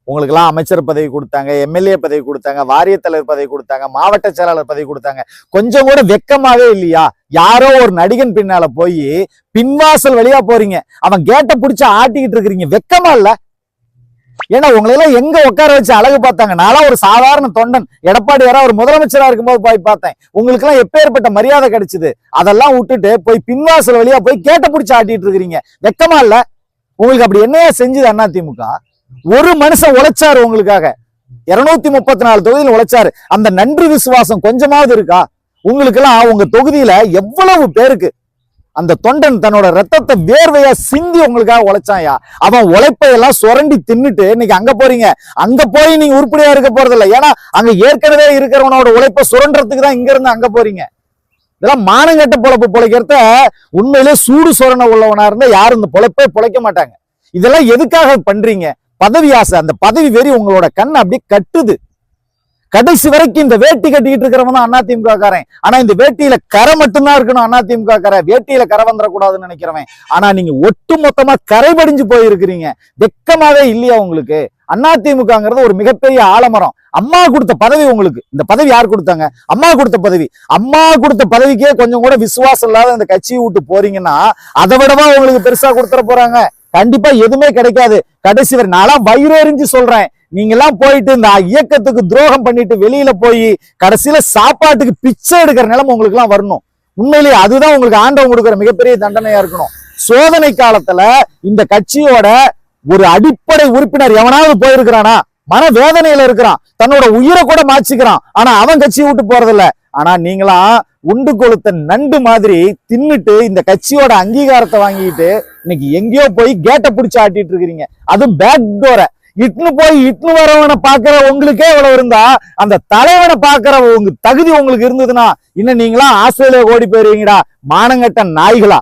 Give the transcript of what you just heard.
உங்களுக்கு எல்லாம் அமைச்சர் பதவி கொடுத்தாங்க, எம்எல்ஏ பதவி கொடுத்தாங்க, வாரிய தலைவர் பதவி கொடுத்தாங்க, மாவட்ட செயலாளர் பதவி கொடுத்தாங்க. கொஞ்சம் கூட வெக்கமாவே இல்லையா? யாரோ ஒரு நடிகன் பின்னால போய் பின்வாசல் வழியா போறீங்க, அவன் கேட்ட பிடிச்சு ஆட்டிக்கிட்டு இருக்கிறீங்க. வெக்கமா இல்ல? ஏன்னா உங்களெல்லாம் எங்க உட்கார வச்சு அழகு பார்த்தாங்க? நான் ஒரு சாதாரண தொண்டன், எடப்பாடி வர ஒரு முதலமைச்சரா இருக்கும்போது போய் பார்த்தேன். உங்களுக்கு எல்லாம் எப்பேற்பட்ட மரியாதை கிடைச்சது? அதெல்லாம் விட்டுட்டு போய் பின்வாசல் வழியா போய் கேட்ட பிடிச்சு ஆட்டிட்டு இருக்கிறீங்க. வெக்கமா இல்ல? உங்களுக்கு அப்படி என்னையா செஞ்சது அதிமுக? ஒரு மனுஷன் உழைச்சாரு உங்களுக்காக, 234 தொகுதியில் உழைச்சாரு. அந்த நன்றி விசுவாசம் கொஞ்சமாவது இருக்கா உங்களுக்கு எல்லாம்? உங்க தொகுதியில எவ்வளவு பேருக்கு அந்த தொண்டன் தன்னோட ரத்தத்தை வேர்வையா சிந்தி உங்களுக்காக உழைச்சாயா? அவன் உழைப்பையெல்லாம் சுரண்டி தின்னுட்டு இன்னைக்கு அங்க போறீங்க. அங்க போய் நீங்க உருப்படியா இருக்க போறது இல்லை. ஏன்னா அங்க ஏற்கனவே இருக்கிறவனோட உழைப்பை சுரண்டறதுக்கு தான் இங்க இருந்து அங்க போறீங்க. இதெல்லாம் மானங்கட்ட பொழப்பு பொழைக்கிறத உண்மையிலே சூடு சொரண உள்ளவனா இருந்தா யாரும் இந்த பொழைப்பே பொழைக்க மாட்டாங்க. இதெல்லாம் எதுக்காக பண்றீங்க? பதவி ஆசை. அந்த பதவி வெறி உங்களோட கண் அப்படி கட்டுது. கடைசி வரைக்கும் இந்த வேட்டி கட்டிக்கிட்டு இருக்கிறவன் தான் அதிமுக காரன். ஆனா இந்த வேட்டியில கரை மட்டும்தான் இருக்கணும் அதிமுக கரை. வேட்டியில கரை வந்துடக்கூடாதுன்னு நினைக்கிறவன். ஆனா நீங்க ஒட்டு மொத்தமா கரைபடிஞ்சு போயிருக்கிறீங்க. வெக்கமாவே இல்லையா உங்களுக்கு? அதிமுகங்கிறது ஒரு மிகப்பெரிய ஆலமரம். அம்மா கொடுத்த பதவி உங்களுக்கு. இந்த பதவி யார் கொடுத்தாங்க? அம்மா கொடுத்த பதவி. அம்மா கொடுத்த பதவிக்கே கொஞ்சம் கூட விசுவாசம் இல்லாத இந்த கட்சியை விட்டு போறீங்கன்னா அதை விடவா உங்களுக்கு பெருசா கொடுத்துட போறாங்க? கண்டிப்பா எதுவுமே கிடைக்காது. கடைசி வரை நான்லாம் வயிறு எறிஞ்சு சொல்றேன், நீங்க எல்லாம் போயிட்டு இந்த இயக்கத்துக்கு துரோகம் பண்ணிட்டு வெளியில போய் கடைசியில சாப்பாட்டுக்கு பிச்சை எடுக்கிற நிலைமை உங்களுக்கு எல்லாம் வரணும். உண்மையிலேயே அதுதான் உங்களுக்கு ஆண்டவன் கொடுக்கிற மிகப்பெரிய தண்டனையா இருக்கணும். சோதனை காலத்துல இந்த கட்சியோட ஒரு அடிப்படை உறுப்பினர் எவனாவது போயிருக்கிறானா? மன வேதனையில இருக்கிறான், தன்னோட உயிரை கூட மாச்சிக்கிறான். ஆனா அவன் கட்சியை விட்டு போறதில்ல. ஆனா நீங்களாம் உண்டு கொளுத்த நண்டு மாதிரி தின்னுட்டு இந்த கட்சியோட அங்கீகாரத்தை வாங்கிட்டு இன்னைக்கு எங்கேயோ போய் கேட்டை பிடிச்சு ஆட்டிட்டு இருக்கிறீங்க. அதுவும் பேக் டோர இட்னு வரவனை பாக்குற உங்களுக்கே இவ்வளவு இருந்தா, அந்த தலைவனை பாக்குற உங்க தகுதி உங்களுக்கு இருந்ததுன்னா இன்னும் நீங்களா ஆஸ்திரேலியா ஓடி போயிருவீங்கடா, மானங்கட்ட நாய்களா.